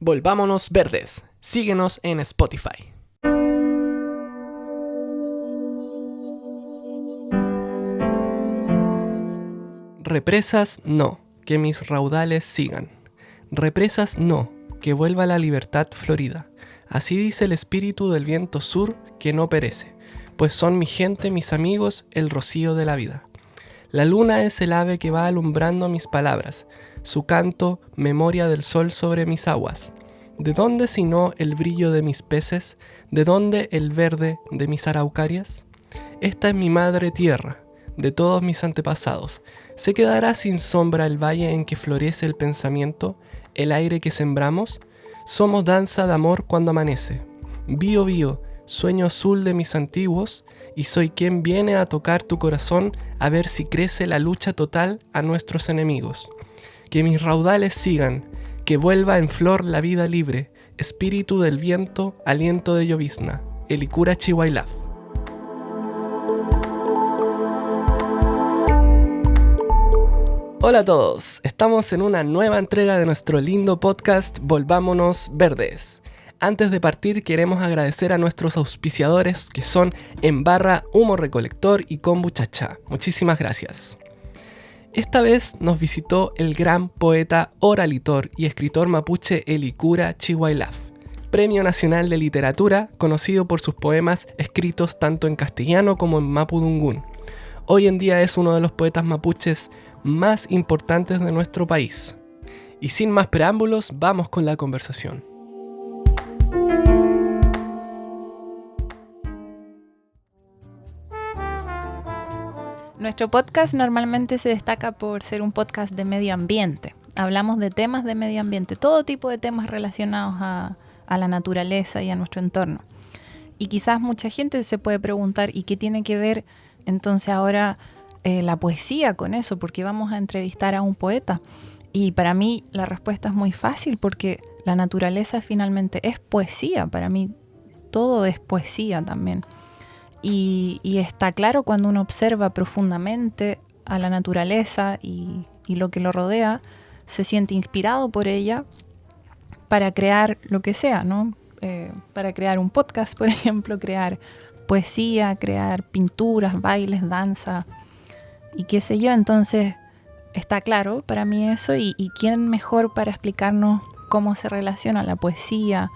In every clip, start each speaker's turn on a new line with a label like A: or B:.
A: Volvámonos Verdes. Síguenos en Spotify. Represas no, que mis raudales sigan. Represas no, que vuelva la libertad florida. Así dice el espíritu del viento sur que no perece, pues son mi gente, mis amigos, el rocío de la vida. La luna es el ave que va alumbrando mis palabras, su canto, memoria del sol sobre mis aguas. ¿De dónde sino el brillo de mis peces? ¿De dónde el verde de mis araucarias? Esta es mi madre tierra, de todos mis antepasados. ¿Se quedará sin sombra el valle en que florece el pensamiento, el aire que sembramos? Somos danza de amor cuando amanece. Bío, bío, sueño azul de mis antiguos, y soy quien viene a tocar tu corazón a ver si crece la lucha total a nuestros enemigos. Que mis raudales sigan, que vuelva en flor la vida libre, espíritu del viento, aliento de llovizna, Elicura Chihuailaf. Hola a todos, estamos en una nueva entrega de nuestro lindo podcast Volvámonos Verdes. Antes de partir queremos agradecer a nuestros auspiciadores que son Embarra, Humo Recolector y Kombuchacha. Muchísimas gracias. Esta vez nos visitó el gran poeta, oralitor y escritor mapuche Elicura Chihuailaf, Premio Nacional de Literatura, conocido por sus poemas escritos tanto en castellano como en mapudungún. Hoy en día es uno de los poetas mapuches más importantes de nuestro país. Y sin más preámbulos, vamos con la conversación.
B: Nuestro podcast normalmente se destaca por ser un podcast de medio ambiente. Hablamos de temas de medio ambiente, todo tipo de temas relacionados a la naturaleza y a nuestro entorno. Y quizás mucha gente se puede preguntar, ¿y qué tiene que ver entonces ahora la poesía con eso? Porque vamos a entrevistar a un poeta. Y para mí la respuesta es muy fácil, porque la naturaleza finalmente es poesía. Para mí todo es poesía también. Y está claro cuando uno observa profundamente a la naturaleza y lo que lo rodea, se siente inspirado por ella para crear lo que sea, ¿no? Para crear un podcast, por ejemplo, crear poesía, crear pinturas, bailes, danza y qué sé yo. Entonces está claro para mí eso, y quién mejor para explicarnos cómo se relaciona la poesía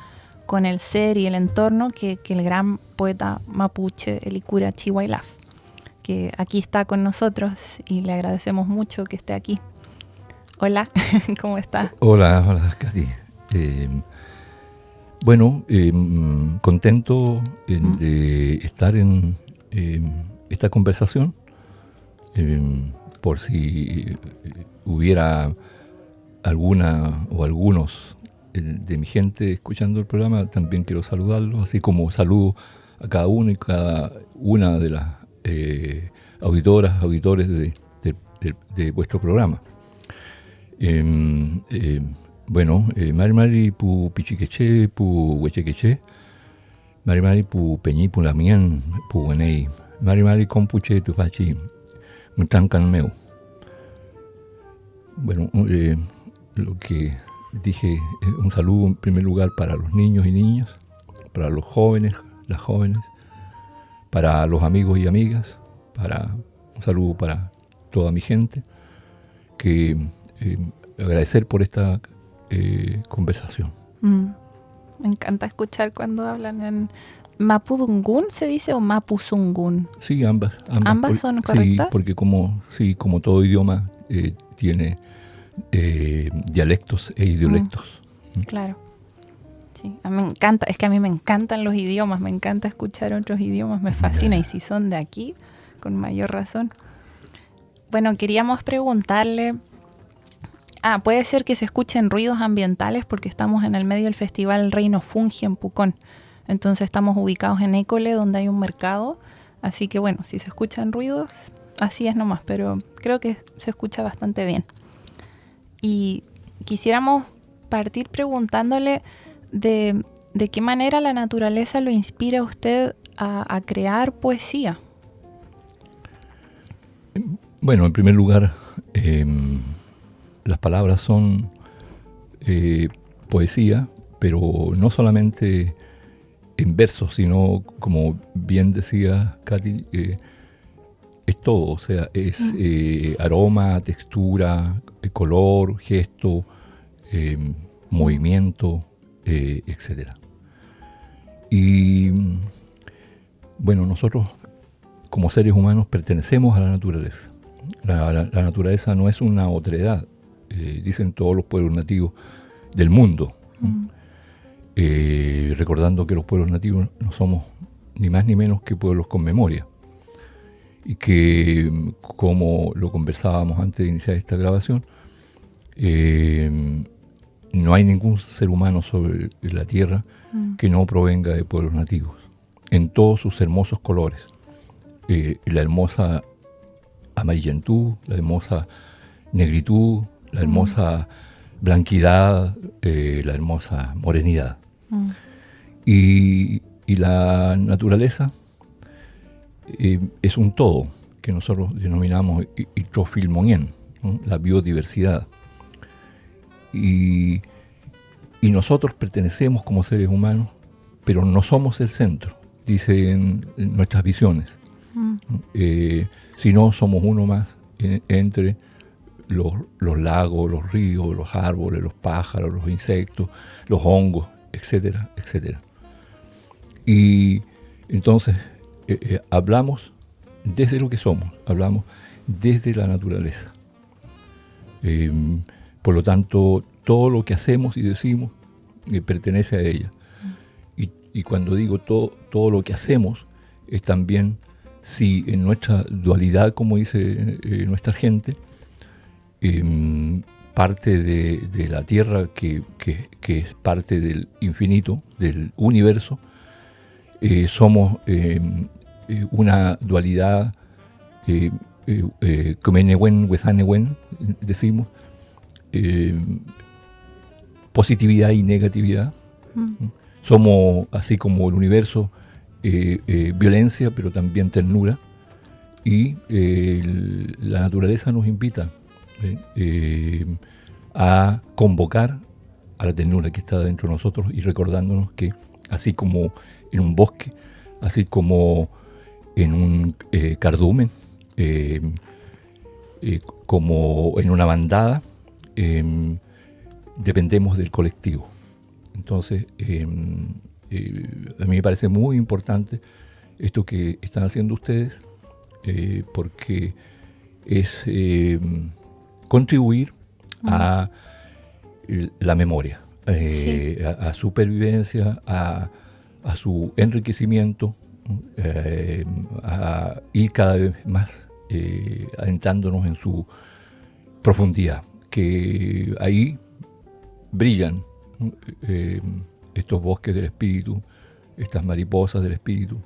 B: con el ser y el entorno que el gran poeta mapuche Elicura Chihuailaf, que aquí está con nosotros y le agradecemos mucho que esté aquí. Hola, ¿cómo está?
C: Hola, Katy. Contento de estar en esta conversación. Por si hubiera alguna o algunos de mi gente escuchando el programa, también quiero saludarlos, así como saludo a cada uno y cada una de las auditores de vuestro programa. Mari pu pichiqueche, pu huechequeche, mari pu peñi pu lamien, pu wenei, mari compuche tu fachi, mutancan meu. Bueno, lo que dije, un saludo en primer lugar para los niños y niñas, para los jóvenes, las jóvenes, para los amigos y amigas, un saludo para toda mi gente, que agradecer por esta conversación.
B: Me encanta escuchar cuando hablan en mapudungún, ¿se dice, o mapuzungún?
C: Sí, ambas.
B: ¿Ambas son correctas?
C: Sí, porque como todo idioma tiene dialectos e idiolectos.
B: Claro. Sí, a mí me encanta, es que a mí me encantan los idiomas, me encanta escuchar otros idiomas, me fascina, y si son de aquí, con mayor razón. Bueno, queríamos preguntarle, puede ser que se escuchen ruidos ambientales porque estamos en el medio del festival Reino Fungi en Pucón, entonces estamos ubicados en École, donde hay un mercado, así que bueno, si se escuchan ruidos, así es nomás, pero creo que se escucha bastante bien. Y quisiéramos partir preguntándole de qué manera la naturaleza lo inspira a usted a crear poesía.
C: Bueno, en primer lugar, las palabras son poesía pero no solamente en versos, sino, como bien decía Katy, es todo, o sea, es aroma, textura, color, gesto, movimiento, etc. Y bueno, nosotros como seres humanos pertenecemos a la naturaleza. La naturaleza no es una otredad, dicen todos los pueblos nativos del mundo. Recordando que los pueblos nativos no somos ni más ni menos que pueblos con memoria. Y que, como lo conversábamos antes de iniciar esta grabación, no hay ningún ser humano sobre la Tierra que no provenga de pueblos nativos, en todos sus hermosos colores. La hermosa amarillentud, la hermosa negritud, la hermosa blanquidad, la hermosa morenidad. Y la naturaleza es un todo que nosotros denominamos Itrofilmonien, ¿no? La biodiversidad. Y nosotros pertenecemos como seres humanos, pero no somos el centro, dicen nuestras visiones. Sino somos uno más entre los lagos, los ríos, los árboles, los pájaros, los insectos, los hongos, etcétera, etcétera. Y entonces hablamos desde lo que somos, hablamos desde la naturaleza. Por lo tanto, todo lo que hacemos y decimos pertenece a ella. Y cuando digo todo lo que hacemos, es también si en nuestra dualidad, como dice nuestra gente, parte de la Tierra, que es parte del infinito, del universo, somos una dualidad, Kumenewen, Wezanewen, decimos, positividad y negatividad. Somos, así como el universo, violencia, pero también ternura. Y la naturaleza nos invita a convocar a la ternura que está dentro de nosotros y recordándonos que, así como en un bosque, así como en un cardumen, como en una bandada, dependemos del colectivo. Entonces, a mí me parece muy importante esto que están haciendo ustedes, porque es contribuir a la memoria, a supervivencia, a su enriquecimiento, a ir cada vez más adentrándonos en su profundidad, que ahí brillan estos bosques del espíritu, estas mariposas del espíritu,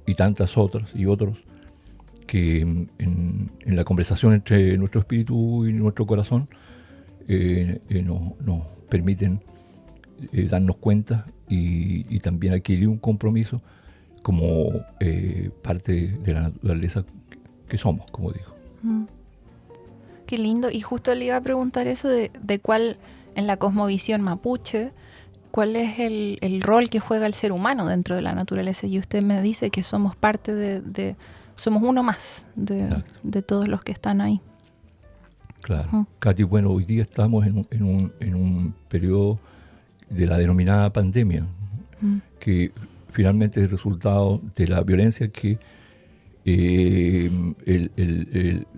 C: y tantas otras y otros que en la conversación entre nuestro espíritu y nuestro corazón nos permiten darnos cuenta y también adquirir un compromiso como parte de la naturaleza que somos, como digo.
B: Qué lindo. Y justo le iba a preguntar eso de cuál, en la cosmovisión mapuche, cuál es el rol que juega el ser humano dentro de la naturaleza. Y usted me dice que somos parte somos uno más de todos los que están ahí.
C: Claro. Katy, bueno, hoy día estamos en un periodo de la denominada pandemia, que finalmente es el resultado de la violencia que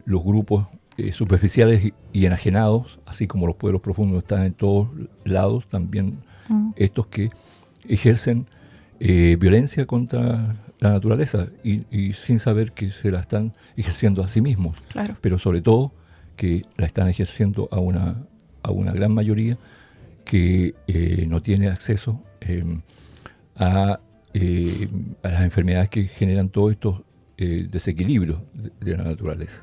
C: los grupos superficiales y enajenados, así como los pueblos profundos están en todos lados, también estos que ejercen violencia contra la naturaleza y sin saber que se la están ejerciendo a sí mismos,
B: Claro.
C: pero sobre todo que la están ejerciendo a una gran mayoría que no tiene acceso a las enfermedades que generan todos estos desequilibrios de la naturaleza.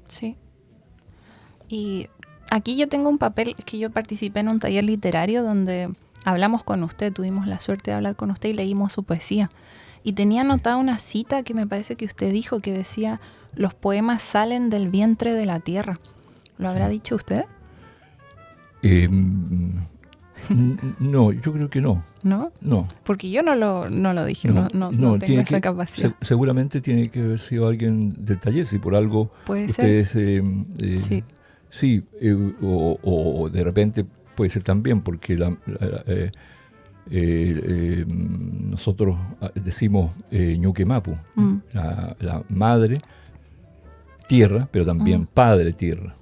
B: Sí. Y aquí yo tengo un papel que yo participé en un taller literario donde hablamos con usted, tuvimos la suerte de hablar con usted y leímos su poesía. Y tenía anotada una cita que me parece que usted dijo, que decía: los poemas salen del vientre de la tierra. ¿Lo habrá dicho usted?
C: No, yo creo que no.
B: ¿No?
C: No.
B: Porque yo no lo dije, no tengo esa capacidad.
C: Seguramente tiene que haber sido alguien del taller, si por algo
B: ¿Puede
C: ustedes...
B: Sí.
C: Sí, o de repente puede ser también, porque nosotros decimos Ñuque Mapu, la madre tierra, pero también padre tierra.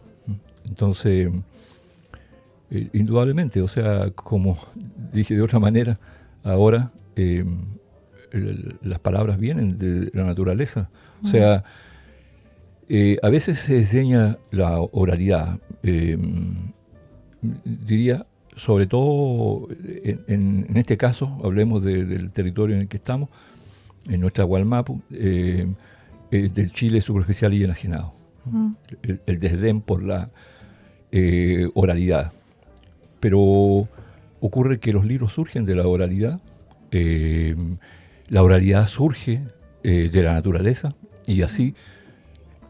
C: Entonces, indudablemente, o sea, como dije de otra manera, ahora las palabras vienen de la naturaleza. O sea, a veces se desdeña la oralidad. Diría, sobre todo en este caso, hablemos del territorio en el que estamos, en nuestra Gualmapu, del Chile superficial y enajenado. El desdén por la oralidad. Pero ocurre que los libros surgen de la oralidad. La oralidad surge de la naturaleza, y así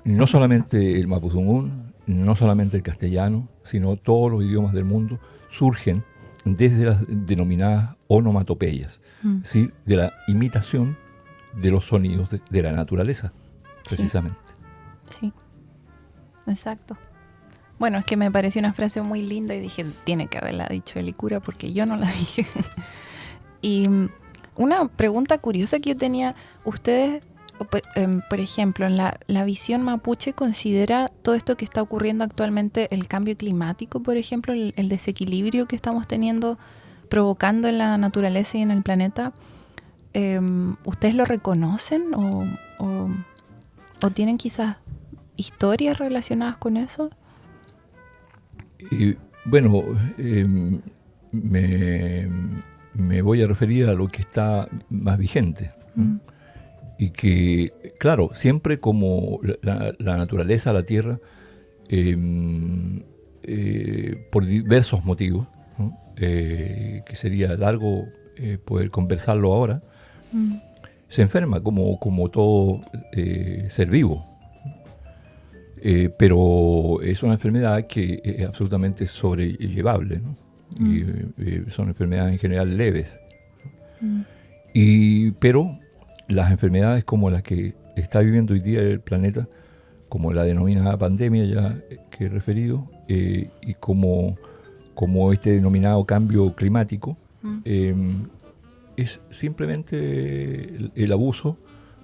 C: no solamente el mapudungún, no solamente el castellano, sino todos los idiomas del mundo surgen desde las denominadas onomatopeyas, es decir, de la imitación de los sonidos de la naturaleza, precisamente.
B: Sí, exacto. Bueno, es que me pareció una frase muy linda y dije, tiene que haberla dicho Helicura porque yo no la dije. Y una pregunta curiosa que yo tenía, ustedes, por ejemplo, en la visión mapuche, ¿considera todo esto que está ocurriendo actualmente, el cambio climático, por ejemplo, el desequilibrio que estamos teniendo, provocando en la naturaleza y en el planeta? ¿Ustedes lo reconocen o tienen quizás historias relacionadas con eso?
C: Bueno, me voy a referir a lo que está más vigente. Y que, claro, siempre como la naturaleza, la tierra, por diversos motivos, ¿no? Que sería largo poder conversarlo ahora, se enferma como todo ser vivo. Pero es una enfermedad que es absolutamente sobrellevable, ¿no? Y son enfermedades en general leves. Pero las enfermedades como las que está viviendo hoy día el planeta, como la denominada pandemia ya que he referido, y como este denominado cambio climático, es simplemente el abuso,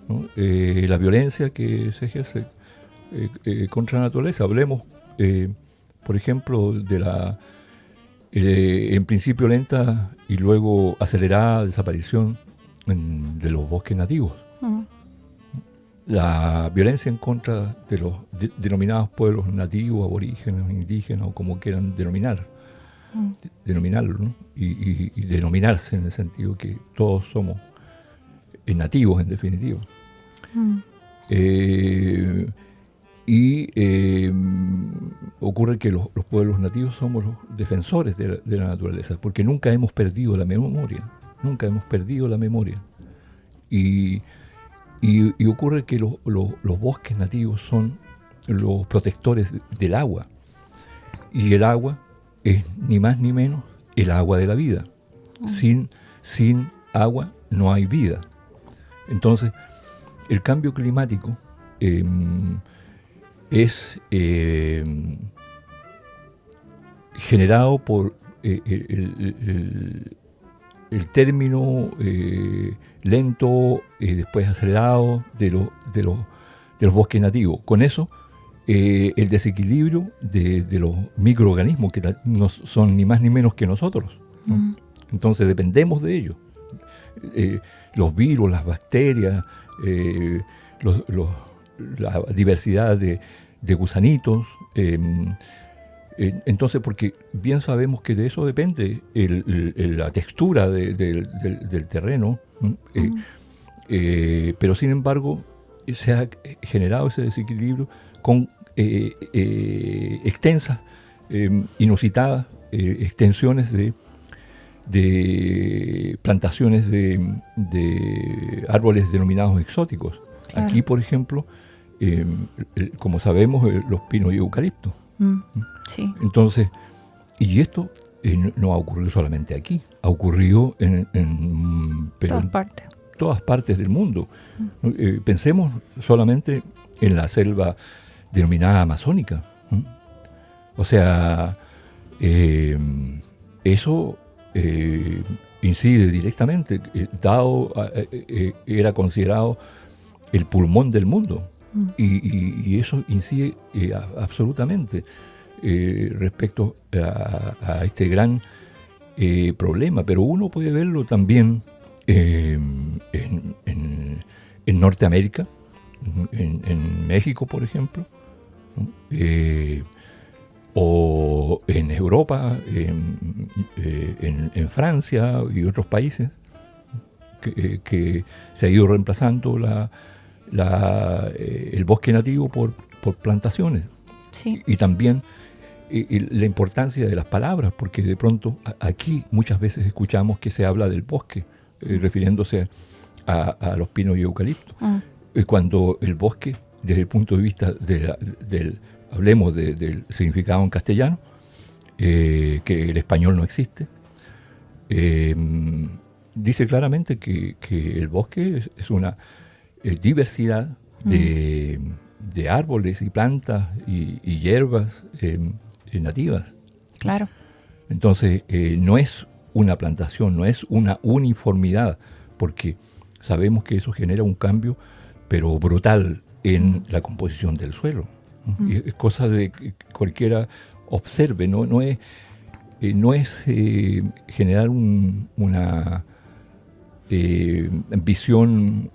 C: ¿no? La violencia que se ejerce contra la naturaleza. Hablemos, por ejemplo, de la en principio lenta y luego acelerada desaparición de los bosques nativos. La violencia en contra de los denominados pueblos nativos, aborígenes, indígenas, o como quieran denominarlo, ¿no? Y denominarse en el sentido que todos somos nativos, en definitiva. Ocurre que los pueblos nativos somos los defensores de la naturaleza, porque nunca hemos perdido la memoria. Y ocurre que los bosques nativos son los protectores del agua. Y el agua es ni más ni menos el agua de la vida. Sin agua no hay vida. Entonces, el cambio climático es generado por el término lento y después acelerado de los bosques nativos. Con eso, el desequilibrio de los microorganismos que no son ni más ni menos que nosotros, ¿no? Entonces dependemos de ellos. Los virus, las bacterias, la diversidad de gusanitos. Entonces, porque bien sabemos que de eso depende la textura del terreno, pero sin embargo se ha generado ese desequilibrio con extensas, inusitadas extensiones de plantaciones de árboles denominados exóticos. Claro. Aquí, por ejemplo, como sabemos, los pinos y eucaliptos.
B: Sí.
C: Entonces, Y esto no ha ocurrido solamente aquí, ha ocurrido
B: Todas partes.
C: todas partes del mundo. Pensemos solamente en la selva denominada amazónica. O sea, eso incide directamente. Dado era considerado el pulmón del mundo y eso incide absolutamente respecto a este gran problema. Pero uno puede verlo también en Norteamérica, en México, por ejemplo, ¿no? O en Europa, en Francia y otros países, que se ha ido reemplazando el bosque nativo por plantaciones.
B: Sí.
C: Y también la importancia de las palabras, porque de pronto aquí muchas veces escuchamos que se habla del bosque, refiriéndose a los pinos y eucaliptos, cuando el bosque, desde el punto de vista hablemos del significado en castellano, que el español no existe, dice claramente que el bosque es una diversidad de árboles y plantas y hierbas nativas.
B: Claro.
C: Entonces, no es una plantación, no es una uniformidad, porque sabemos que eso genera un cambio, pero brutal, en la composición del suelo. Y es cosa de que cualquiera observe, no es generar una visión,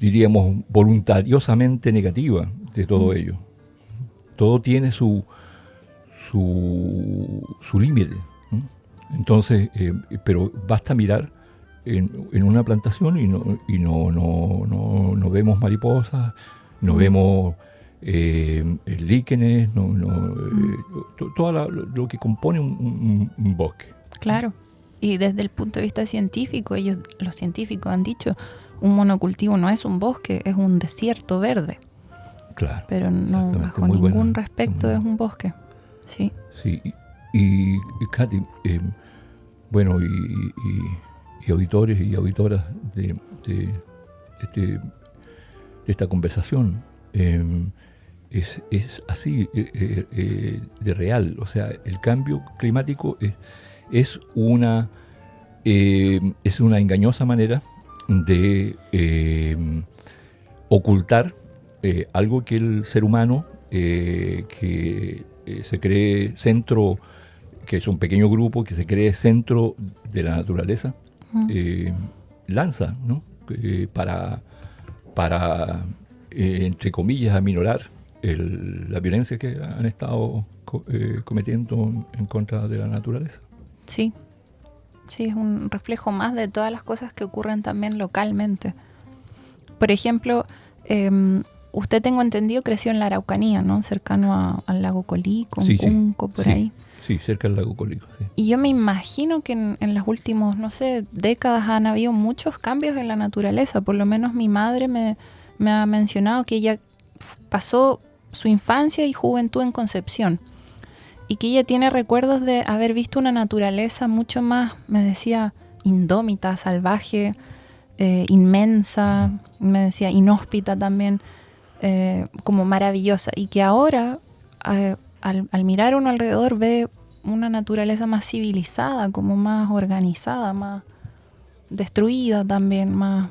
C: diríamos, voluntariosamente negativa de todo ello. Todo tiene su límite, ¿no? Entonces, pero basta mirar en una plantación y no vemos mariposas, no vemos líquenes, todo lo que compone un bosque.
B: Claro. Y desde el punto de vista científico, los científicos han dicho, un monocultivo no es un bosque, es un desierto verde.
C: Claro.
B: Pero no, bajo ningún respecto es un bosque. Sí.
C: Sí. Y Katy, bueno, y auditores y auditoras de esta conversación, es así de real. O sea, el cambio climático es una engañosa manera de ocultar algo que el ser humano, que se cree centro, que es un pequeño grupo que se cree centro de la naturaleza, lanza, ¿no? Para entre comillas, aminorar la violencia que han estado cometiendo en contra de la naturaleza.
B: Sí, es un reflejo más de todas las cosas que ocurren también localmente. Por ejemplo, usted, tengo entendido, creció en la Araucanía, ¿no? Cercano al lago Colico, Punco, por ahí.
C: Sí, cerca del lago Colico, sí.
B: Y yo me imagino que en las últimas, décadas han habido muchos cambios en la naturaleza. Por lo menos mi madre me ha mencionado que ella pasó su infancia y juventud en Concepción. Y que ella tiene recuerdos de haber visto una naturaleza mucho más, me decía, indómita, salvaje, inmensa, me decía, inhóspita también, como maravillosa. Y que ahora, al mirar uno alrededor, ve una naturaleza más civilizada, como más organizada, más destruida también, más...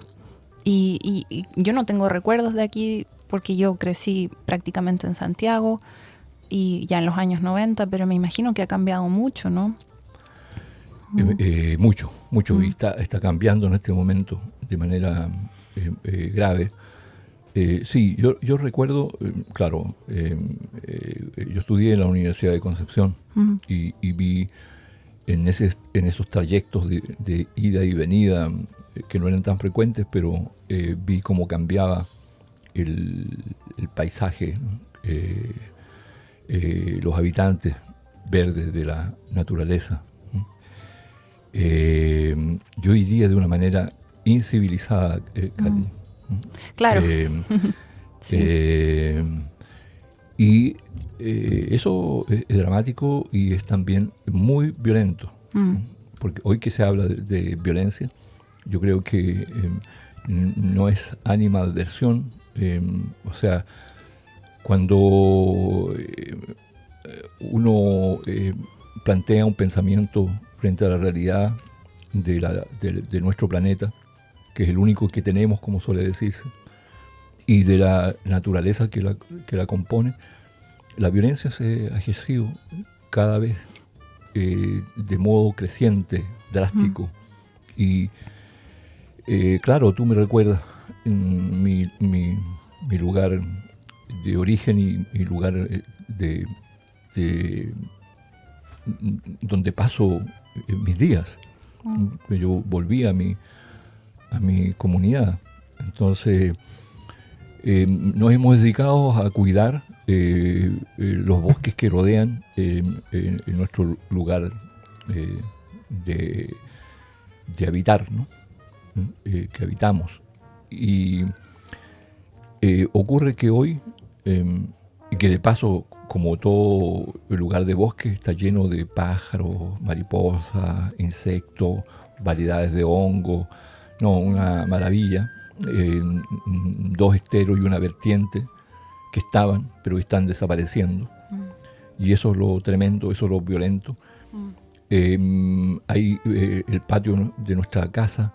B: Y yo no tengo recuerdos de aquí porque yo crecí prácticamente en Santiago y ya en los años 90, pero me imagino que ha cambiado mucho, ¿no?
C: Mucho, y está cambiando en este momento de manera grave. Sí, yo recuerdo, claro, yo estudié en la Universidad de Concepción y vi en esos trayectos de ida y venida, que no eran tan frecuentes, pero vi cómo cambiaba el paisaje, ¿no? Los habitantes verdes de la naturaleza, ¿no? Yo diría de una manera incivilizada, Katy.
B: Claro.
C: Sí. Y eso es dramático y es también muy violento. Porque hoy que se habla de violencia, yo creo que no es animadversión. O sea, cuando uno plantea un pensamiento frente a la realidad de nuestro planeta, que es el único que tenemos, como suele decirse, y de la naturaleza que la compone, la violencia se ha ejercido cada vez de modo creciente, drástico. Y claro, tú me recuerdas mi lugar de origen y lugar de donde paso mis días. Yo volví a mi comunidad. Entonces, nos hemos dedicado a cuidar los bosques que rodean en nuestro lugar de habitar, ¿no? Que habitamos. Y ocurre que hoy, y que de paso, como todo el lugar de bosque, está lleno de pájaros, mariposas, insectos, variedades de hongos, no, una maravilla. 2 esteros y una vertiente que estaban, pero están desapareciendo. Y eso es lo tremendo, eso es lo violento. Hay el patio de nuestra casa,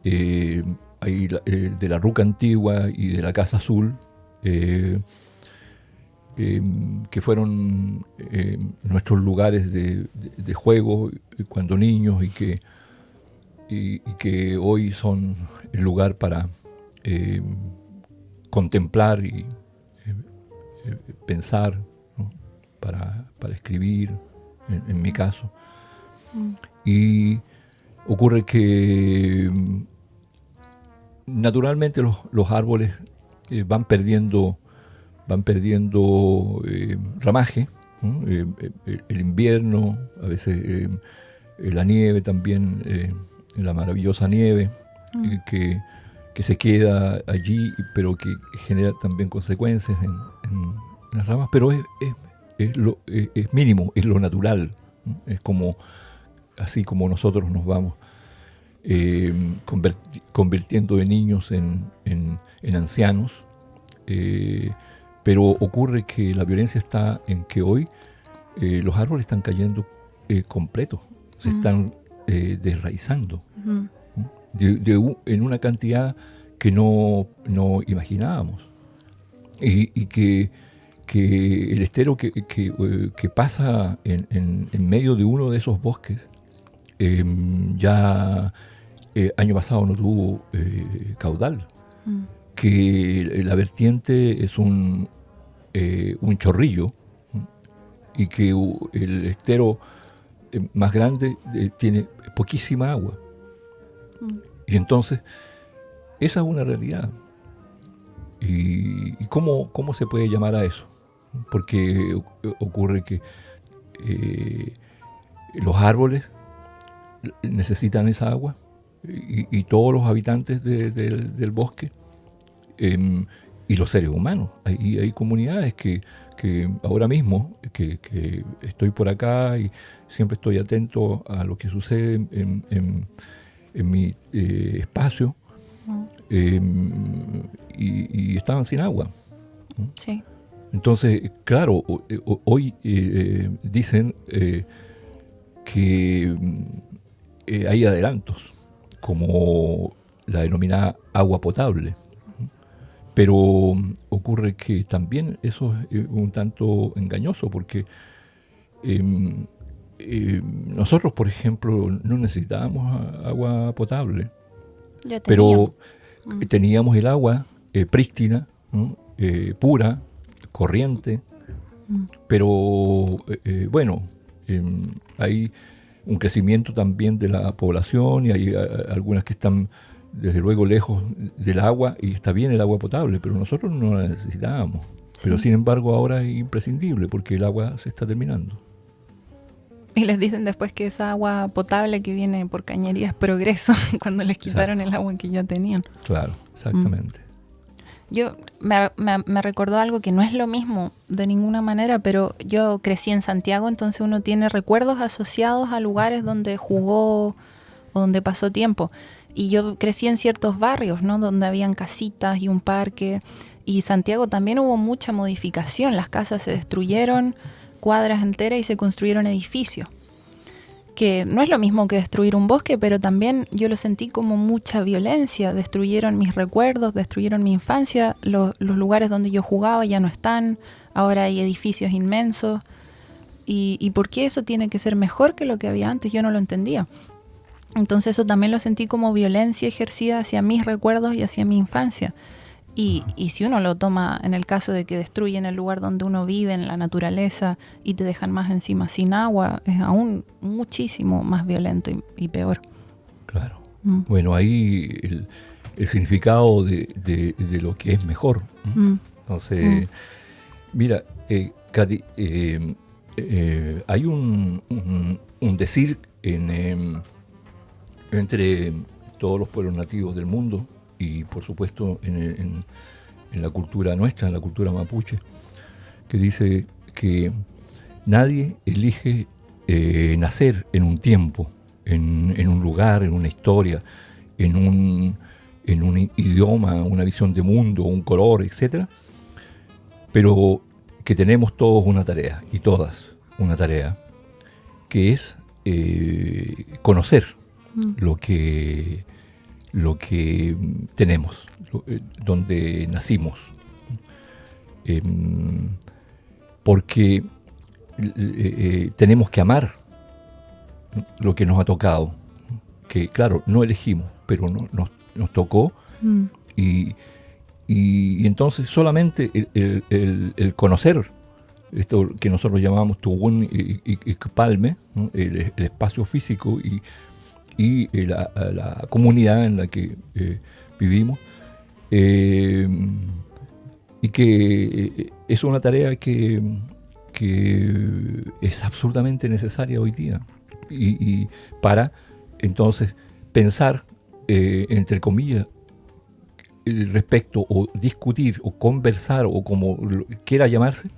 C: hay de la Ruca Antigua y de la Casa Azul, que fueron nuestros lugares de juego cuando niños y que hoy son el lugar para contemplar y pensar, ¿no? para escribir, en mi caso. Y ocurre que naturalmente los árboles van perdiendo ramaje, ¿no? El invierno, a veces la nieve también, la maravillosa nieve que se queda allí, pero que genera también consecuencias en las ramas, pero es mínimo, es lo natural, ¿no? Es como así como nosotros nos vamos convirtiendo de niños en ancianos, pero ocurre que la violencia está en que hoy los árboles están cayendo completos, se están desraizando en una cantidad que no imaginábamos, y que el estero que pasa en medio de uno de esos bosques ya año pasado no tuvo caudal, que la vertiente es un chorrillo, y que el estero más grande tiene poquísima agua. Y entonces esa es una realidad. ¿Y cómo se puede llamar a eso? Porque ocurre que los árboles necesitan esa agua, y todos los habitantes del bosque, y los seres humanos. Hay comunidades que ahora mismo, que estoy por acá y siempre estoy atento a lo que sucede en mi espacio, y estaban sin agua.
B: Sí.
C: Entonces, claro, hoy dicen que hay adelantos, como la denominada agua potable. Pero ocurre que también eso es un tanto engañoso, porque nosotros, por ejemplo, no necesitábamos agua potable, pero teníamos el agua prístina, ¿no? Pura, corriente, pero bueno, hay un crecimiento también de la población, y hay algunas que están desde luego lejos del agua, y está bien el agua potable, pero nosotros no la necesitábamos. Sí. Pero sin embargo ahora es imprescindible, porque el agua se está terminando.
B: Y les dicen después que esa agua potable que viene por cañería es progreso, cuando les quitaron el agua que ya tenían.
C: Claro, exactamente.
B: Me recordó algo que no es lo mismo de ninguna manera, pero yo crecí en Santiago, entonces uno tiene recuerdos asociados a lugares donde jugó o donde pasó tiempo. Y yo crecí en ciertos barrios, ¿no? Donde habían casitas y un parque. Y Santiago también hubo mucha modificación. Las casas se destruyeron, cuadras enteras, y se construyeron edificios. Que no es lo mismo que destruir un bosque, pero también yo lo sentí como mucha violencia. Destruyeron mis recuerdos, destruyeron mi infancia. Los lugares donde yo jugaba ya no están. Ahora hay edificios inmensos. ¿Y por qué eso tiene que ser mejor que lo que había antes? Yo no lo entendía. Entonces eso también lo sentí como violencia ejercida hacia mis recuerdos y hacia mi infancia. Y si uno lo toma en el caso de que destruyen el lugar donde uno vive, en la naturaleza, y te dejan más encima sin agua, es aún muchísimo más violento y peor.
C: Claro. Bueno, ahí el significado de lo que es mejor. Entonces, mira, Katy, hay un decir entre todos los pueblos nativos del mundo, y por supuesto en la cultura nuestra, en la cultura mapuche, que dice que nadie elige nacer en un tiempo, en un lugar, en una historia, en un idioma, una visión de mundo, un color, etc. Pero que tenemos todos una tarea, y todas una tarea, que es conocer lo que tenemos, donde nacimos. Porque tenemos que amar lo que nos ha tocado, que claro, no elegimos, pero nos tocó, y entonces solamente el conocer esto que nosotros llamamos Tugun y Palme, ¿no? el espacio físico y la comunidad en la que vivimos, y que es una tarea que es absolutamente necesaria hoy día, y para entonces pensar, entre comillas, respecto, o discutir, o conversar, o como quiera llamarse,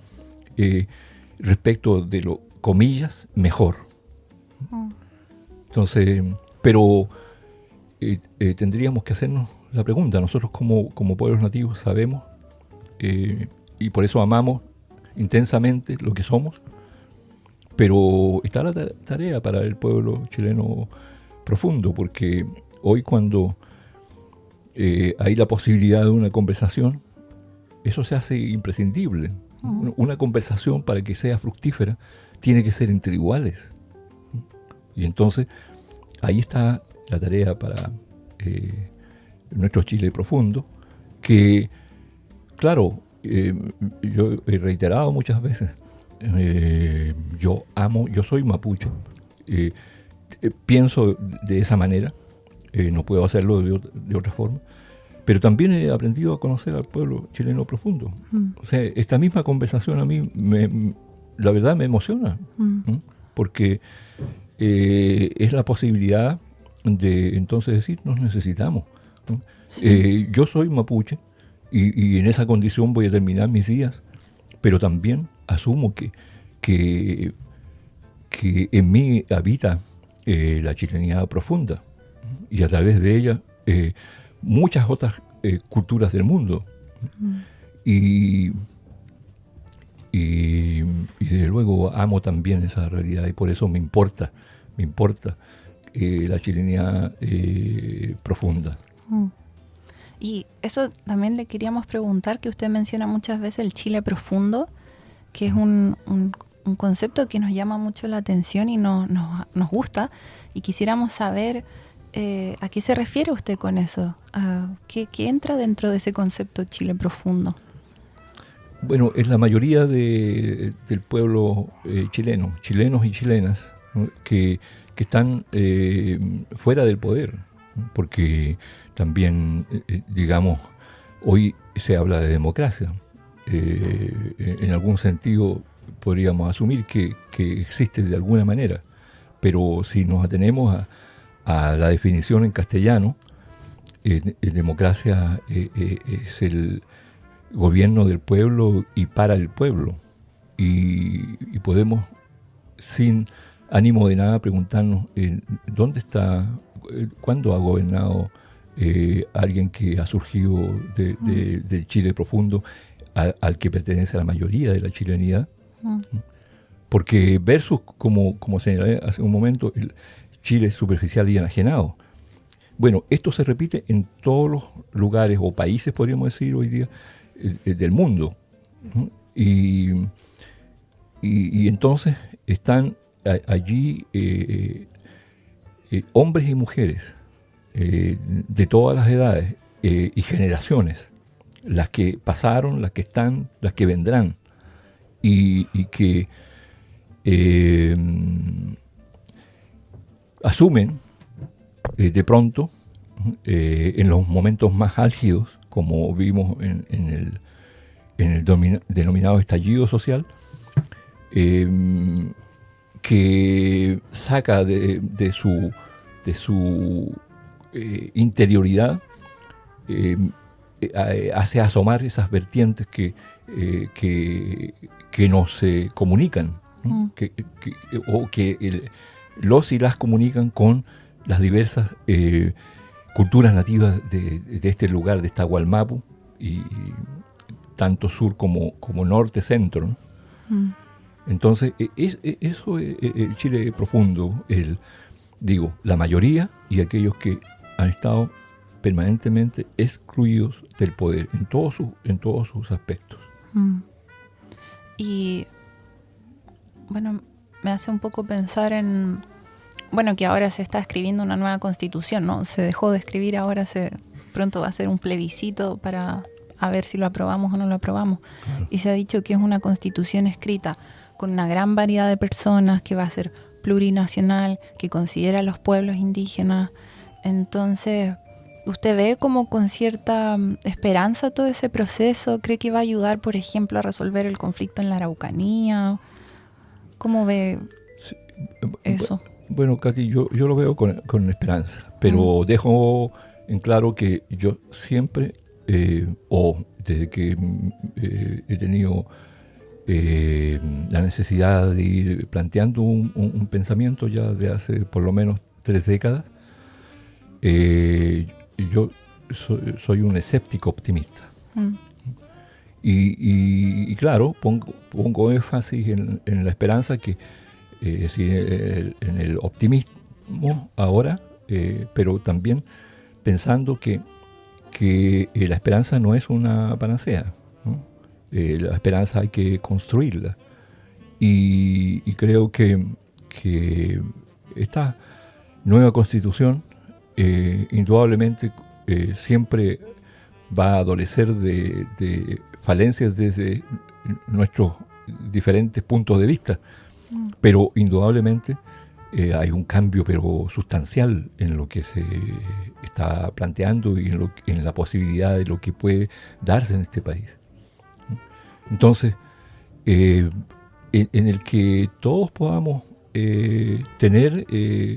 C: respecto de lo, comillas, mejor. Entonces, pero tendríamos que hacernos la pregunta. Nosotros como pueblos nativos sabemos, y por eso amamos intensamente lo que somos, pero está la tarea para el pueblo chileno profundo, porque hoy, cuando hay la posibilidad de una conversación, eso se hace imprescindible. Una conversación, para que sea fructífera, tiene que ser entre iguales. Y entonces ahí está la tarea para nuestro Chile profundo, que claro, yo he reiterado muchas veces, yo soy mapuche, pienso de esa manera, no puedo hacerlo de otra forma, pero también he aprendido a conocer al pueblo chileno profundo. O sea, esta misma conversación a mí, la verdad, me emociona, porque es la posibilidad de entonces decir, nos necesitamos, ¿no? Sí. Yo soy mapuche, y en esa condición voy a terminar mis días, pero también asumo que en mí habita la chilenidad profunda, y a través de ella muchas otras culturas del mundo. Y desde luego amo también esa realidad, y por eso me importa la chilenidad profunda.
B: Y eso también le queríamos preguntar, que usted menciona muchas veces el Chile profundo, que es un concepto que nos llama mucho la atención y nos gusta, y quisiéramos saber ¿a qué se refiere usted con eso? ¿Qué entra dentro de ese concepto Chile profundo?
C: Bueno, es la mayoría del pueblo chileno, chilenos y chilenas, ¿no? que están fuera del poder, ¿no? Porque también, digamos, hoy se habla de democracia. En algún sentido podríamos asumir que existe de alguna manera, pero si nos atenemos a la definición en castellano, En democracia es el gobierno del pueblo y para el pueblo. Y podemos, sin ánimo de nada, preguntarnos dónde está, cuándo ha gobernado alguien que ha surgido del Chile profundo, al que pertenece a la mayoría de la chilenidad. Porque versus, como señalé hace un momento, el Chile superficial y enajenado. Bueno, esto se repite en todos los lugares o países, podríamos decir hoy día, del mundo. Y entonces están allí hombres y mujeres de todas las edades y generaciones, las que pasaron, las que están, las que vendrán, y que asumen de pronto en los momentos más álgidos, como vimos en el denominado estallido social, que saca de su interioridad, hace asomar esas vertientes que nos se comunican, ¿no? Los y las comunican con las diversas culturas nativas de este lugar, de esta Gualmapu, y tanto sur como norte, centro, ¿no? Entonces, eso es el Chile profundo, la mayoría y aquellos que han estado permanentemente excluidos del poder en todos sus aspectos.
B: Y bueno, me hace un poco pensar en, bueno, que ahora se está escribiendo una nueva constitución, ¿no? Se dejó de escribir, ahora pronto va a ser un plebiscito para a ver si lo aprobamos o no lo aprobamos. Claro. Y se ha dicho que es una constitución escrita con una gran variedad de personas, que va a ser plurinacional, que considera a los pueblos indígenas. Entonces, ¿usted ve como con cierta esperanza todo ese proceso? ¿Cree que va a ayudar, por ejemplo, a resolver el conflicto en la Araucanía? ¿Cómo ve eso?
C: Bueno, Katy, yo lo veo con esperanza, pero dejo en claro que yo siempre, desde que he tenido la necesidad de ir planteando un pensamiento ya de hace por lo menos 3 décadas, yo soy un escéptico optimista. Y claro, pongo énfasis en la esperanza, que es decir, en el optimismo ahora, pero también pensando que la esperanza no es una panacea, ¿no? La esperanza hay que construirla. Y creo que esta nueva constitución indudablemente siempre va a adolecer de falencias desde nuestros diferentes puntos de vista, pero indudablemente hay un cambio pero sustancial en lo que se está planteando y en la posibilidad de lo que puede darse en este país. Entonces, en el que todos podamos tener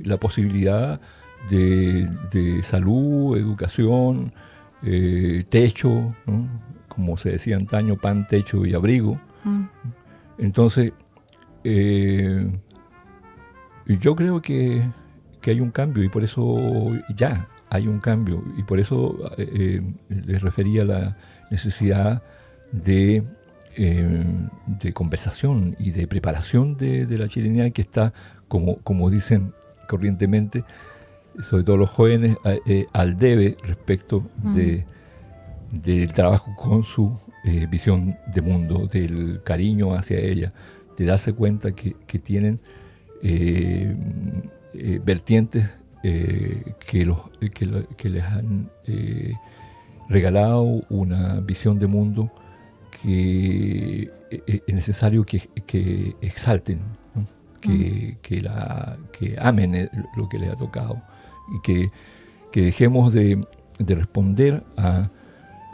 C: la posibilidad de salud, educación, techo, ¿no? Como se decía antaño, pan, techo y abrigo. Entonces, yo creo que hay un cambio, y por eso ya hay un cambio, y por eso les refería a la necesidad de conversación y de preparación de la chilenidad, que está, como dicen corrientemente, sobre todo los jóvenes, al debe respecto del trabajo con su visión de mundo, del cariño hacia ella, de darse cuenta que tienen vertientes que les han regalado una visión de mundo que es necesario que exalten, ¿no? Que amen lo que les ha tocado, y que dejemos de responder a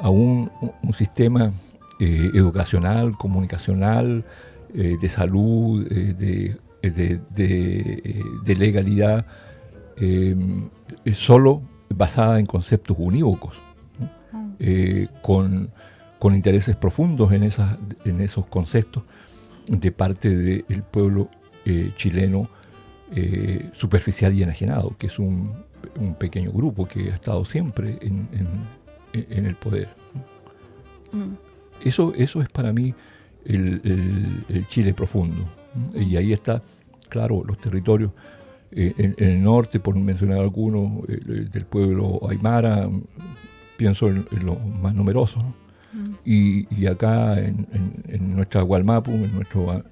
C: un sistema educacional, comunicacional, de salud, de legalidad, solo basada en conceptos unívocos, ¿no? Con intereses profundos en esos conceptos de parte del pueblo chileno superficial y enajenado, que es un pequeño grupo que ha estado siempre en el poder. Eso es para mí el Chile profundo. Y ahí está, claro, los territorios en el norte, por mencionar algunos, del pueblo aymara, pienso en los más numerosos, ¿no? Y acá en nuestra Gualmapu, en nuestro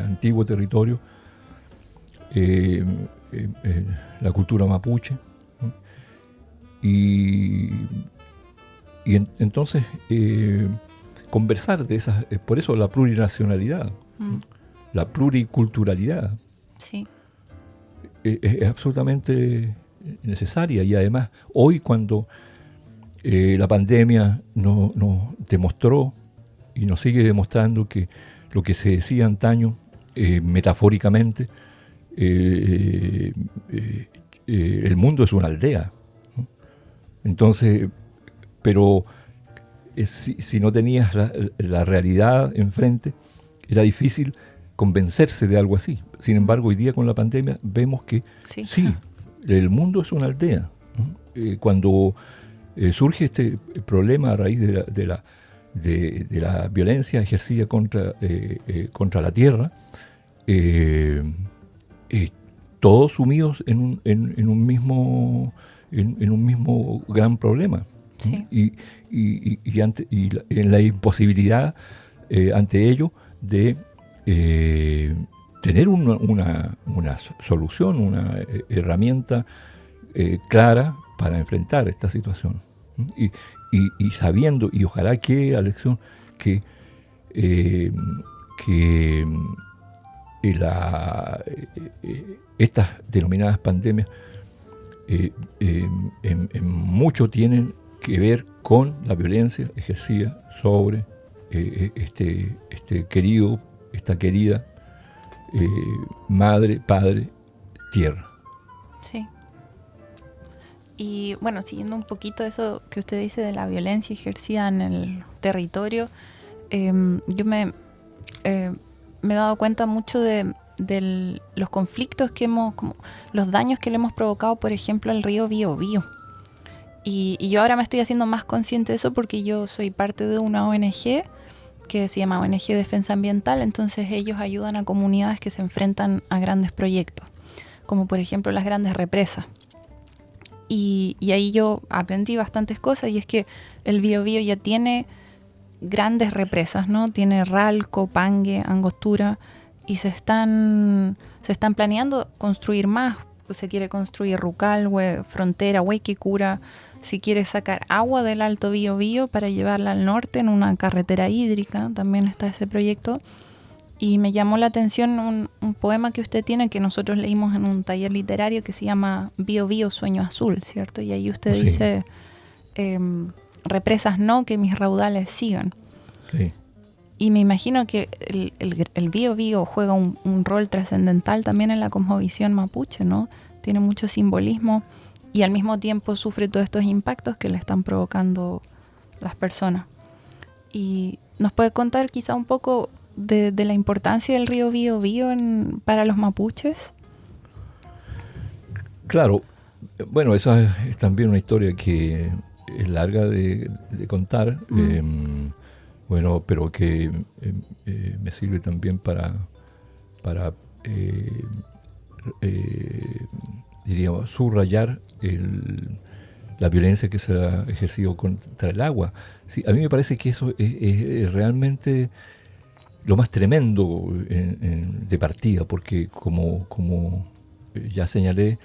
C: antiguo territorio, la cultura mapuche, ¿no? Entonces conversar de esas, por eso la plurinacionalidad, la pluriculturalidad,
B: sí,
C: es absolutamente necesaria. Y además hoy, cuando la pandemia nos demostró y nos sigue demostrando que lo que se decía antaño, metafóricamente, el mundo es una aldea, ¿no? Entonces, pero si no tenías la realidad enfrente, era difícil convencerse de algo así. Sin embargo, hoy día con la pandemia vemos que sí, el mundo es una aldea, ¿no? Cuando surge este problema a raíz de la violencia ejercida contra la tierra, todos sumidos en un mismo gran problema.
B: sí.
C: Y en la imposibilidad ante ello de tener una solución, una herramienta clara para enfrentar esta situación. Y sabiendo, y ojalá que la lección que estas denominadas pandemias en mucho tienen que ver con la violencia ejercida sobre esta querida madre, padre, tierra.
B: Sí. Y bueno, siguiendo un poquito eso que usted dice de la violencia ejercida en el territorio, yo me he dado cuenta mucho de los conflictos como los daños que le hemos provocado, por ejemplo, al río Biobío. Y yo ahora me estoy haciendo más consciente de eso porque yo soy parte de una ONG que se llama ONG Defensa Ambiental. Entonces ellos ayudan a comunidades que se enfrentan a grandes proyectos, como por ejemplo las grandes represas. Y ahí yo aprendí bastantes cosas, y es que el Biobío ya tiene grandes represas, ¿no? Tiene Ralco, Pangue, Angostura, y se están planeando construir más. Se quiere construir Rucalhue, Frontera, Huayquicura. Si quiere sacar agua del Alto Biobío para llevarla al norte en una carretera hídrica, también está ese proyecto. Y me llamó la atención un poema que usted tiene, que nosotros leímos en un taller literario, que se llama Biobío, Sueño Azul, ¿cierto? Y ahí usted dice, represas no, que mis raudales sigan.
C: Sí.
B: Y me imagino que el Biobío juega un rol trascendental también en la cosmovisión mapuche, ¿no? Tiene mucho simbolismo y al mismo tiempo sufre todos estos impactos que le están provocando las personas. Y nos puede contar quizá un poco de la importancia del río Biobío para los mapuches.
C: Claro, bueno, esa es también una historia que es larga de contar, bueno, pero que me sirve también para diríamos, subrayar la violencia que se ha ejercido contra el agua. Sí, a mí me parece que eso es realmente lo más tremendo de partida, porque como ya señalé,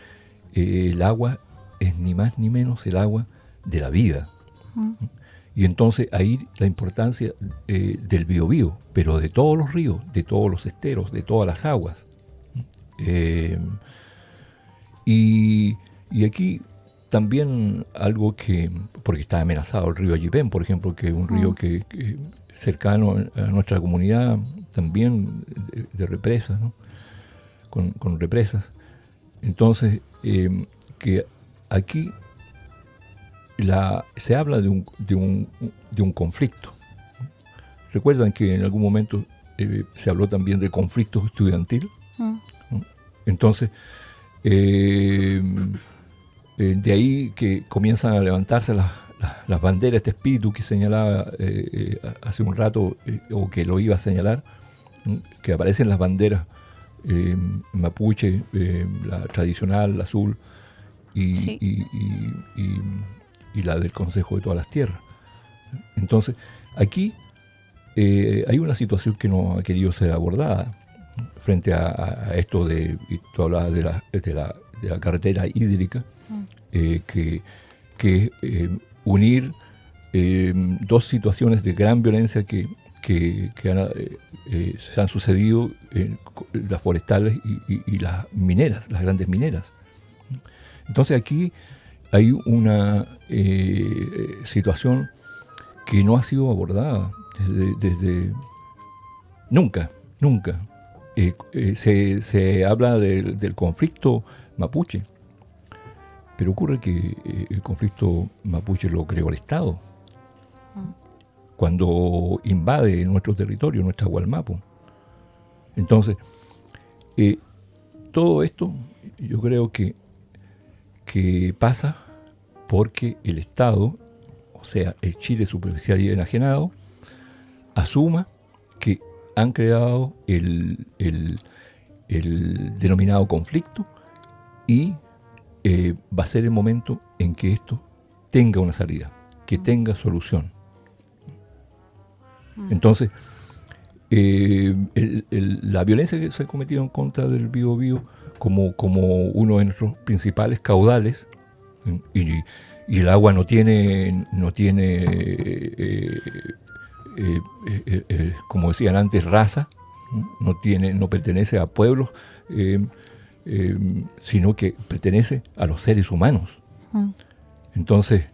C: el agua es ni más ni menos el agua de la vida. Y entonces ahí la importancia del Biobío, pero de todos los ríos, de todos los esteros, de todas las aguas. Y aquí también algo porque está amenazado el río Ayipén, por ejemplo, que es un río que cercano a nuestra comunidad, también de represas, ¿no? Con represas. Entonces, que aquí se habla de un conflicto. Recuerdan que en algún momento se habló también de conflicto estudiantil. Entonces, de ahí que comienzan a levantarse las banderas, este espíritu que señalaba hace un rato, o que lo iba a señalar, que aparecen las banderas mapuche, la tradicional, la azul, y la del Consejo de todas las Tierras. Entonces, aquí hay una situación que no ha querido ser abordada frente a esto y tú hablabas de la carretera hídrica, que es unir dos situaciones de gran violencia que se han sucedido en las forestales y las mineras, las grandes mineras. Entonces aquí hay una situación que no ha sido abordada desde nunca. Se habla del conflicto mapuche, pero ocurre que el conflicto mapuche lo creó el Estado cuando invade nuestro territorio, nuestra Gualmapu. Entonces, todo esto yo creo que pasa porque el Estado, o sea, el Chile superficial y enajenado, asuma que han creado el denominado conflicto y va a ser el momento en que esto tenga una salida, que tenga solución. Entonces, la violencia que se ha cometido en contra del Biobío como uno de nuestros principales caudales, y el agua no tiene como decían antes, raza, no pertenece a pueblos, sino que pertenece a los seres humanos. Entonces,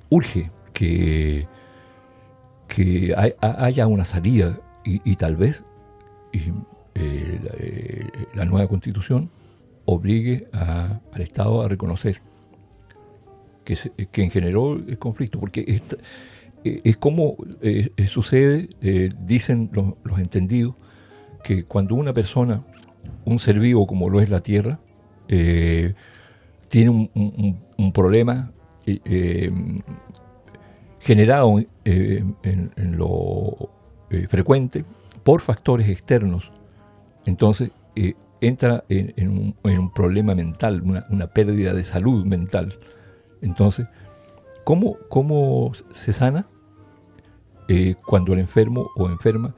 C: urge que haya una salida y tal vez la nueva Constitución obligue al Estado a reconocer que generó el conflicto, porque es como sucede, dicen los entendidos, que cuando una persona, un ser vivo como lo es la Tierra, tiene un problema generado en lo frecuente por factores externos, entonces entra en un problema mental, una pérdida de salud mental. Entonces, ¿cómo se sana? Cuando el enfermo o enferma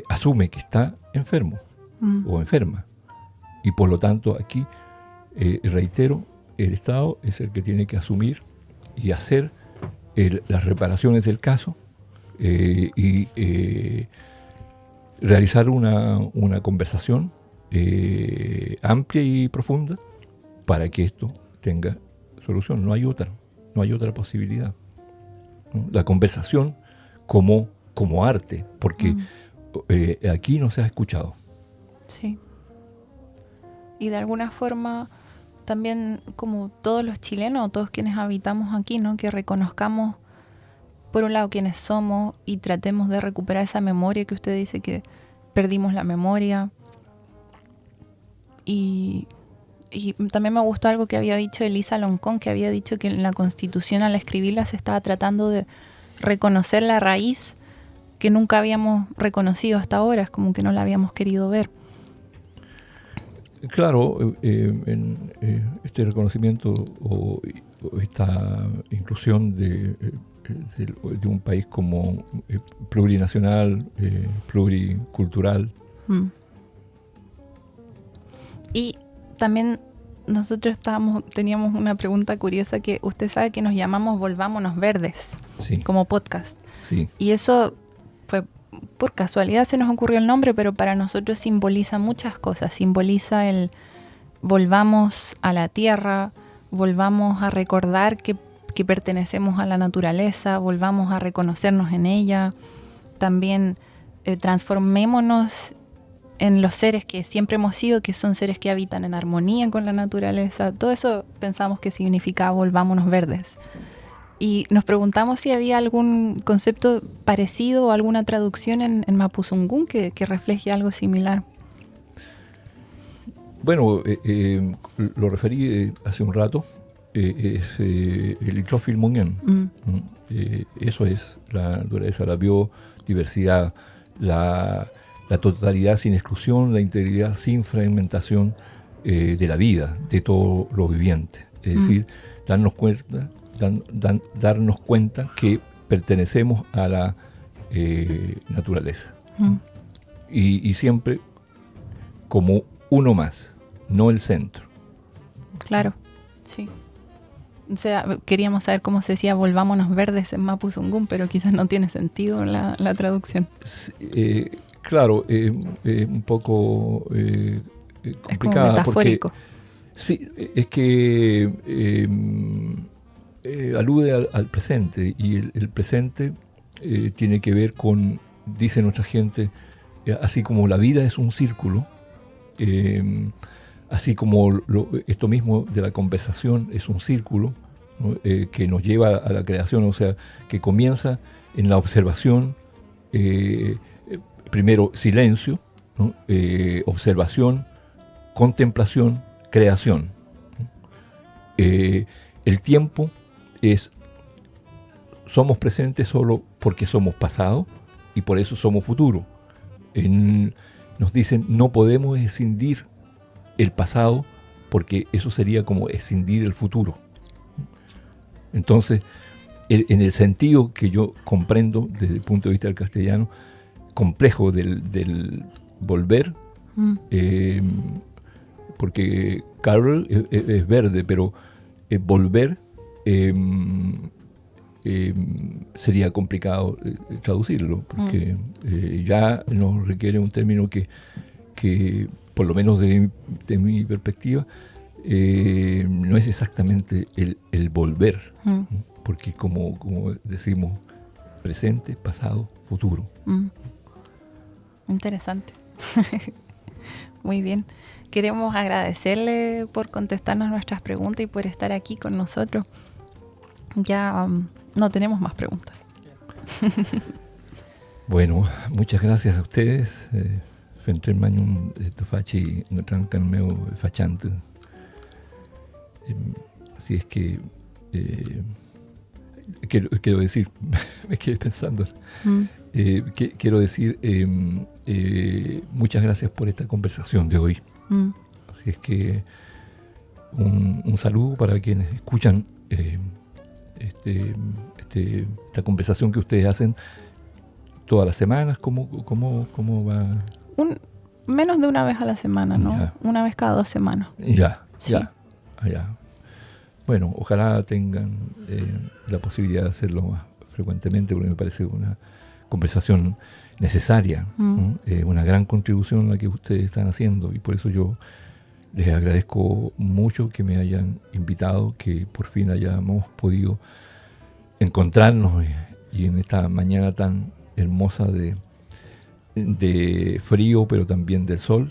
C: asume que está enfermo o enferma. Y por lo tanto aquí, reitero, el Estado es el que tiene que asumir y hacer las reparaciones del caso y realizar una conversación amplia y profunda para que esto tenga solución. No hay otra posibilidad. La conversación como arte, porque aquí no se ha escuchado.
B: Sí. Y de alguna forma también, como todos los chilenos, todos quienes habitamos aquí, ¿no? Que reconozcamos por un lado quiénes somos y tratemos de recuperar esa memoria que usted dice que perdimos la memoria. Y también me gustó algo que había dicho Elisa Loncón, que había dicho que en la Constitución, al escribirla, se estaba tratando de reconocer la raíz que nunca habíamos reconocido hasta ahora, es como que no la habíamos querido ver.
C: Claro, en este reconocimiento o esta inclusión de un país como plurinacional, pluricultural.
B: Y también nosotros teníamos una pregunta curiosa, que usted sabe que nos llamamos Volvámonos Verdes,
C: sí,
B: como podcast.
C: Sí.
B: Y eso fue por casualidad, se nos ocurrió el nombre, pero para nosotros simboliza muchas cosas. Simboliza el volvamos a la tierra, volvamos a recordar que pertenecemos a la naturaleza, volvamos a reconocernos en ella. También transformémonos en los seres que siempre hemos sido, que son seres que habitan en armonía con la naturaleza. Todo eso pensamos que significaba volvámonos verdes. Y nos preguntamos si había algún concepto parecido o alguna traducción en Mapuzungún que refleje algo similar.
C: Bueno, lo referí hace un rato, es el Itrofilmongen. Eso es la naturaleza, la biodiversidad, la totalidad sin exclusión, la integridad sin fragmentación de la vida, de todo lo viviente. Es decir, darnos cuenta que pertenecemos a la naturaleza. Y siempre como uno más, no el centro.
B: Claro, sí. O sea, queríamos saber cómo se decía volvámonos verdes en Mapuzungún, pero quizás no tiene sentido la traducción.
C: Claro, un poco complicada.
B: Es como metafórico.
C: Porque, sí, es que alude al presente, y el presente tiene que ver con, dice nuestra gente, así como la vida es un círculo, así como esto mismo de la conversación es un círculo, ¿no? Que nos lleva a la creación, o sea, que comienza en la observación, primero silencio, ¿no? Observación, contemplación, creación. El tiempo somos presentes solo porque somos pasado y por eso somos futuro. Nos dicen, no podemos escindir el pasado porque eso sería como escindir el futuro. Entonces, en el sentido que yo comprendo desde el punto de vista del castellano, complejo del volver, porque Carol es verde, pero volver sería complicado traducirlo, porque ya nos requiere un término que por lo menos de mi perspectiva, no es exactamente el volver, porque como decimos, presente, pasado, futuro.
B: Interesante. Muy bien. Queremos agradecerle por contestarnos nuestras preguntas y por estar aquí con nosotros. Ya no tenemos más preguntas.
C: Bueno, muchas gracias a ustedes. Fentremañum Tufachi Notrancan Meu Fachante. Así es que quiero decir, me quedé pensando. Quiero decir muchas gracias por esta conversación de hoy. Así es que un saludo para quienes escuchan esta conversación que ustedes hacen todas las semanas. ¿Cómo va?
B: Menos de una vez a la semana, ¿no?
C: Ya.
B: Una vez cada 2 semanas. Sí.
C: Ya. Bueno, ojalá tengan la posibilidad de hacerlo más frecuentemente, porque me parece una conversación necesaria, ¿no? Una gran contribución la que ustedes están haciendo, y por eso yo les agradezco mucho que me hayan invitado, que por fin hayamos podido encontrarnos y en esta mañana tan hermosa de frío, pero también del sol.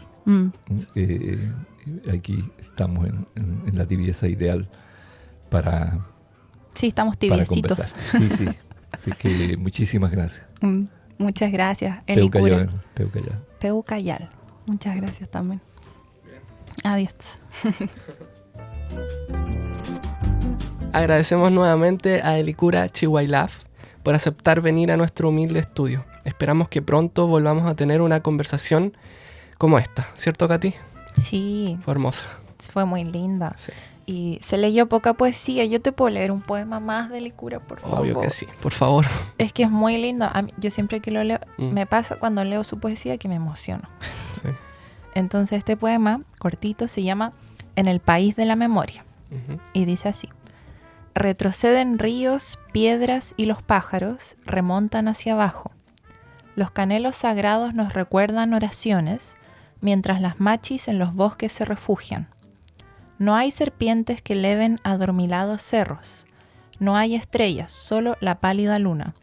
C: Aquí estamos en la tibieza ideal para...
B: Sí, estamos tibiecitos.
C: Sí. Así que muchísimas gracias.
B: Muchas gracias, Elicura.
C: Peucayal.
B: Muchas gracias también. Adiós.
A: Agradecemos nuevamente a Elicura Chihuailaf por aceptar venir a nuestro humilde estudio. Esperamos que pronto volvamos a tener una conversación como esta, ¿cierto, Katy?
B: Sí.
A: Fue hermosa.
B: Fue muy linda.
A: Sí.
B: Y se leyó poca poesía. Yo te puedo leer un poema más de Elicura, por favor.
A: Obvio que sí, por favor.
B: Es que es muy lindo. Yo siempre que lo leo, me pasa cuando leo su poesía que me emociono.
A: Sí.
B: Entonces este poema, cortito, se llama En el país de la memoria. Y dice así: retroceden ríos, piedras y los pájaros remontan hacia abajo. Los canelos sagrados nos recuerdan oraciones, mientras las machis en los bosques se refugian. No hay serpientes que leven adormilados cerros. No hay estrellas, solo la pálida luna.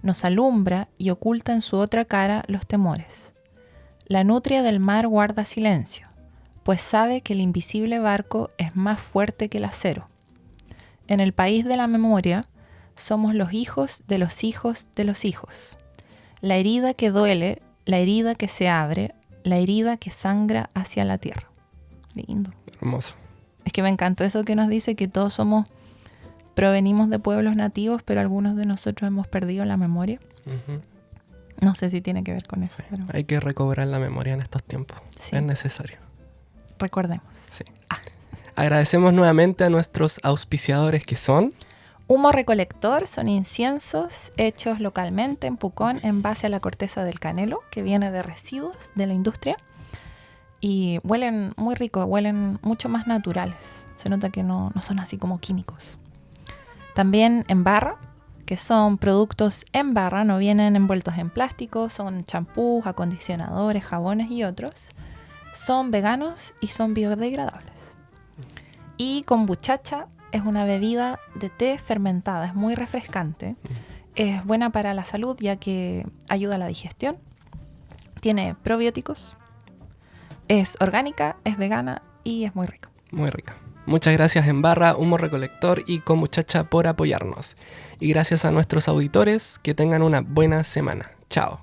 B: Nos alumbra y oculta en su otra cara los temores. La nutria del mar guarda silencio, pues sabe que el invisible barco es más fuerte que el acero. En el país de la memoria, somos los hijos de los hijos de los hijos. La herida que duele, la herida que se abre, la herida que sangra hacia la tierra. Lindo.
A: Hermoso.
B: Es que me encantó eso que nos dice que todos provenimos de pueblos nativos, pero algunos de nosotros hemos perdido la memoria.
A: Ujú.
B: No sé si tiene que ver con eso,
A: Sí.
B: pero
A: Hay que recobrar la memoria en estos tiempos.
B: Sí.
A: Es necesario.
B: recordemos.
A: Sí. Agradecemos nuevamente a nuestros auspiciadores que son...
B: Humo recolector son inciensos hechos localmente en Pucón en base a la corteza del canelo, que viene de residuos de la industria. Y huelen muy rico, huelen mucho más naturales. Se nota que no son así como químicos. También en barra, que son productos en barra, no vienen envueltos en plástico, son champús, acondicionadores, jabones y otros. Son veganos y son biodegradables. Y kombuchacha es una bebida de té fermentada, es muy refrescante. Es buena para la salud ya que ayuda a la digestión. Tiene probióticos. Es orgánica, es vegana y es muy rica.
A: Muy rica. Muchas gracias en barra, Humo Recolector y Kombuchacha por apoyarnos. Y gracias a nuestros auditores, que tengan una buena semana. Chao.